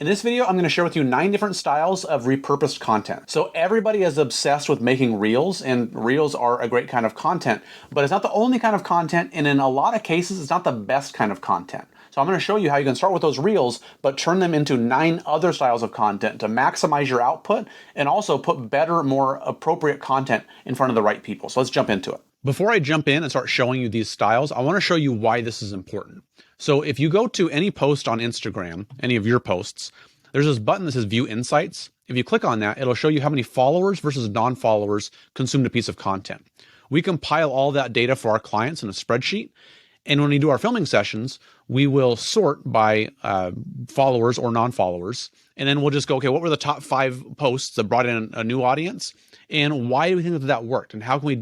In this video, I'm going to share with you 9 different styles of repurposed content. So everybody is obsessed with making reels, and reels are a great kind of content, but it's not the only kind of content, and in a lot of cases, it's not the best kind of content. So I'm going to show you how you can start with those reels, but turn them into 9 other styles of content to maximize your output and also put better, more appropriate content in front of the right people. So let's jump into it. Before I jump in and start showing you these styles, I want to show you why this is important. So if you go to any post on Instagram, any of your posts, there's this button that says View Insights. If you click on that, it'll show you how many followers versus non-followers consumed a piece of content. We compile all that data for our clients in a spreadsheet. And when we do our filming sessions, we will sort by followers or non-followers. And then we'll just go, okay, what were the top 5 posts that brought in a new audience? And why do we think that worked? And how can we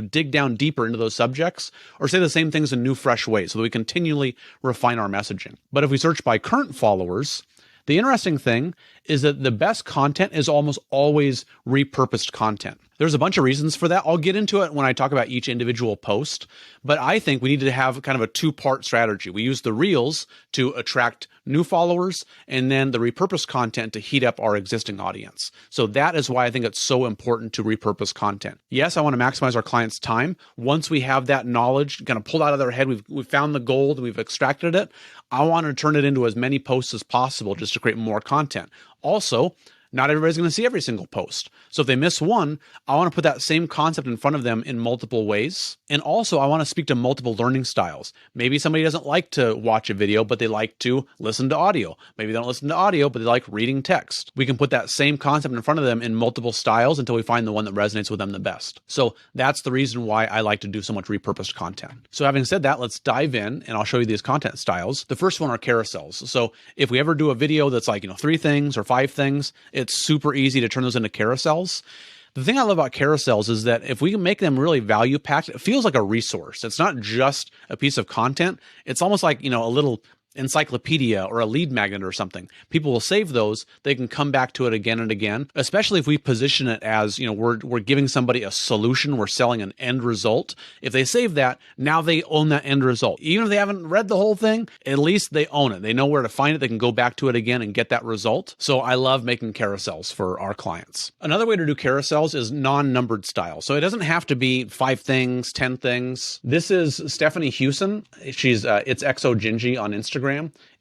dig down deeper into those subjects or say the same things in new, fresh ways so that we continually refine our messaging? But if we search by current followers, the interesting thing is that the best content is almost always repurposed content. There's a bunch of reasons for that. I'll get into it when I talk about each individual post, but I think we need to have kind of a 2-part strategy. We use the reels to attract new followers and then the repurposed content to heat up our existing audience. So that is why I think it's so important to repurpose content. Yes, I want to maximize our clients' time. Once we have that knowledge kind of pulled out of their head, we've found the gold, we've extracted it. I want to turn it into as many posts as possible just to create more content. Also, not everybody's going to see every single post. So if they miss one, I want to put that same concept in front of them in multiple ways. And also, I want to speak to multiple learning styles. Maybe somebody doesn't like to watch a video, but they like to listen to audio. Maybe they don't listen to audio, but they like reading text. We can put that same concept in front of them in multiple styles until we find the one that resonates with them the best. So that's the reason why I like to do so much repurposed content. So having said that, let's dive in and I'll show you these content styles. The first one are carousels. So if we ever do a video that's like, 3 things or 5 things, it's super easy to turn those into carousels. The thing I love about carousels is that if we can make them really value packed, it feels like a resource. It's not just a piece of content. It's almost like, a little encyclopedia or a lead magnet or something. People will save those. They can come back to it again and again, especially if we position it as, we're giving somebody a solution. We're selling an end result. If they save that, now they own that end result. Even if they haven't read the whole thing, at least they own it. They know where to find it. They can go back to it again and get that result. So I love making carousels for our clients. Another way to do carousels is non-numbered style. So it doesn't have to be 5 things, 10 things. This is Stephanie Hewson. She's It's Exo Gingy on Instagram.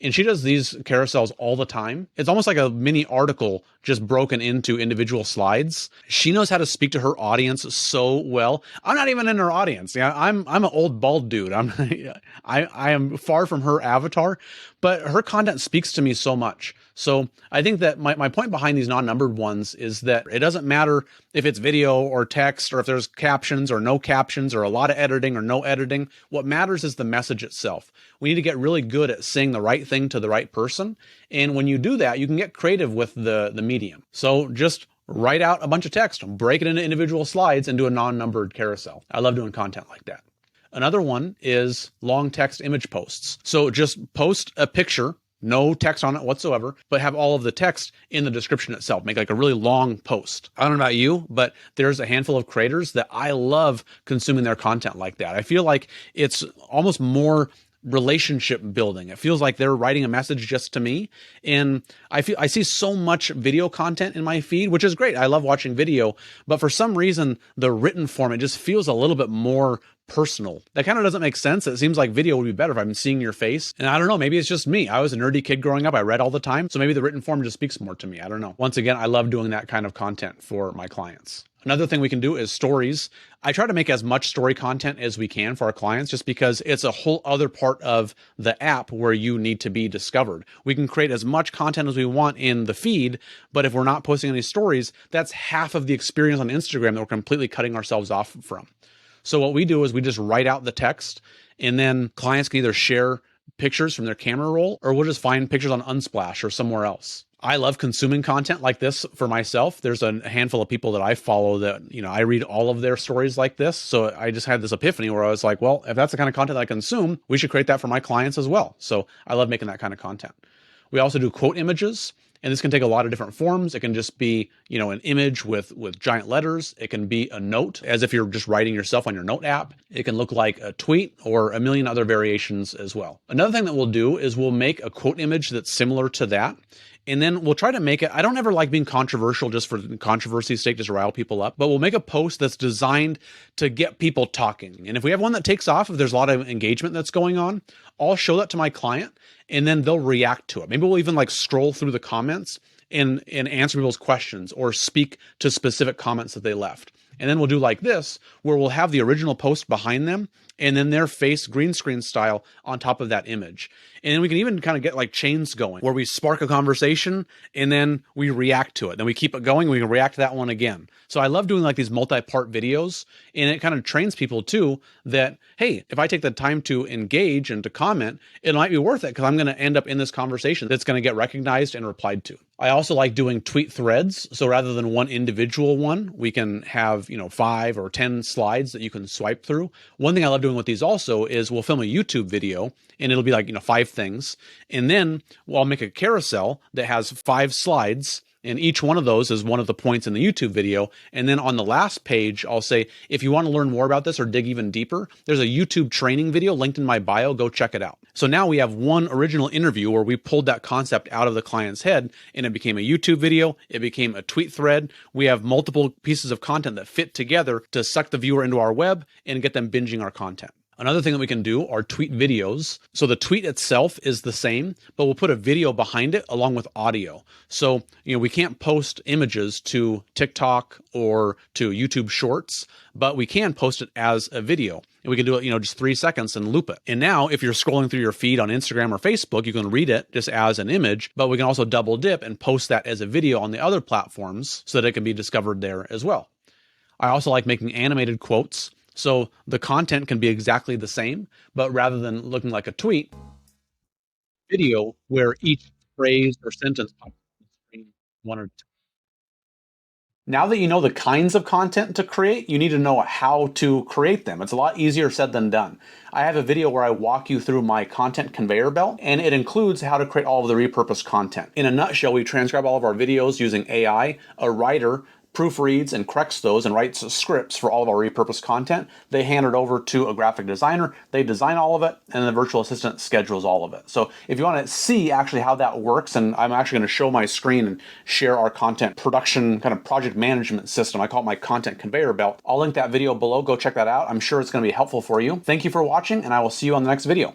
And she does these carousels all the time. It's almost like a mini article just broken into individual slides. She knows how to speak to her audience so well. I'm not even in her audience. Yeah, I'm an old bald dude. I am far from her avatar, but her content speaks to me so much. So I think that my point behind these non-numbered ones is that it doesn't matter if it's video or text or if there's captions or no captions or a lot of editing or no editing. What matters is the message itself. We need to get really good at saying the right thing to the right person. And when you do that, you can get creative with the medium. So just write out a bunch of text, break it into individual slides and do a non-numbered carousel. I love doing content like that. Another one is long text image posts. So just post a picture, no text on it whatsoever, but have all of the text in the description itself. Make like a really long post. I don't know about you, but there's a handful of creators that I love consuming their content like that. I feel like it's almost more relationship building. It feels like they're writing a message just to me. And I see so much video content in my feed, which is great. I love watching video, but for some reason, the written form, it just feels a little bit more personal. That kind of doesn't make sense. It seems like video would be better if I'm seeing your face. And I don't know, maybe it's just me. I was a nerdy kid growing up. I read all the time. So maybe the written form just speaks more to me. I don't know. Once again, I love doing that kind of content for my clients. Another thing we can do is stories. I try to make as much story content as we can for our clients just because it's a whole other part of the app where you need to be discovered. We can create as much content as we want in the feed, but if we're not posting any stories, that's half of the experience on Instagram that we're completely cutting ourselves off from. So what we do is we just write out the text and then clients can either share pictures from their camera roll or we'll just find pictures on Unsplash or somewhere else. I love consuming content like this for myself. There's a handful of people that I follow that, I read all of their stories like this. So I just had this epiphany where I was like, well, if that's the kind of content that I consume, we should create that for my clients as well. So I love making that kind of content. We also do quote images. And this can take a lot of different forms. It can just be, an image with giant letters. It can be a note, as if you're just writing yourself on your note app. It can look like a tweet or a million other variations as well. Another thing that we'll do is we'll make a quote image that's similar to that. And then we'll try to make it, I don't ever like being controversial just for controversy's sake, just rile people up, but we'll make a post that's designed to get people talking. And if we have one that takes off, if there's a lot of engagement that's going on, I'll show that to my client and then they'll react to it. Maybe we'll even scroll through the comments and answer people's questions or speak to specific comments that they left. And then we'll do like this, where we'll have the original post behind them and then their face green screen style on top of that image. And then we can even kind of get chains going where we spark a conversation and then we react to it. Then we keep it going. We can react to that one again. So I love doing these multi-part videos, and it kind of trains people too that, hey, if I take the time to engage and to comment, it might be worth it because I'm going to end up in this conversation that's going to get recognized and replied to. I also like doing tweet threads. So rather than one individual one, we can have, 5 or 10 slides that you can swipe through. One thing I love doing with these also is we'll film a YouTube video and it'll be 5 things. And then I'll make a carousel that has 5 slides. And each one of those is one of the points in the YouTube video. And then on the last page, I'll say, if you want to learn more about this or dig even deeper, there's a YouTube training video linked in my bio. Go check it out. So now we have one original interview where we pulled that concept out of the client's head and it became a YouTube video. It became a tweet thread. We have multiple pieces of content that fit together to suck the viewer into our web and get them binging our content. Another thing that we can do are tweet videos. So the tweet itself is the same, but we'll put a video behind it along with audio. So, we can't post images to TikTok or to YouTube Shorts, but we can post it as a video. And we can do it, just 3 seconds and loop it. And now if you're scrolling through your feed on Instagram or Facebook, you can read it just as an image, but we can also double dip and post that as a video on the other platforms so that it can be discovered there as well. I also like making animated quotes. So the content can be exactly the same, but rather than looking like a tweet, video where each phrase or sentence pops on the screen one or two. Now that you know the kinds of content to create, you need to know how to create them. It's a lot easier said than done. I have a video where I walk you through my content conveyor belt, and it includes how to create all of the repurposed content. In a nutshell, we transcribe all of our videos using AI. A writer proofreads and corrects those and writes scripts for all of our repurposed content. They hand it over to a graphic designer. They design all of it, and the virtual assistant schedules all of it. So if you want to see actually how that works, and I'm actually going to show my screen and share our content production kind of project management system. I call it my content conveyor belt. I'll link that video below. Go check that out. I'm sure it's going to be helpful for you. Thank you for watching, and I will see you on the next video.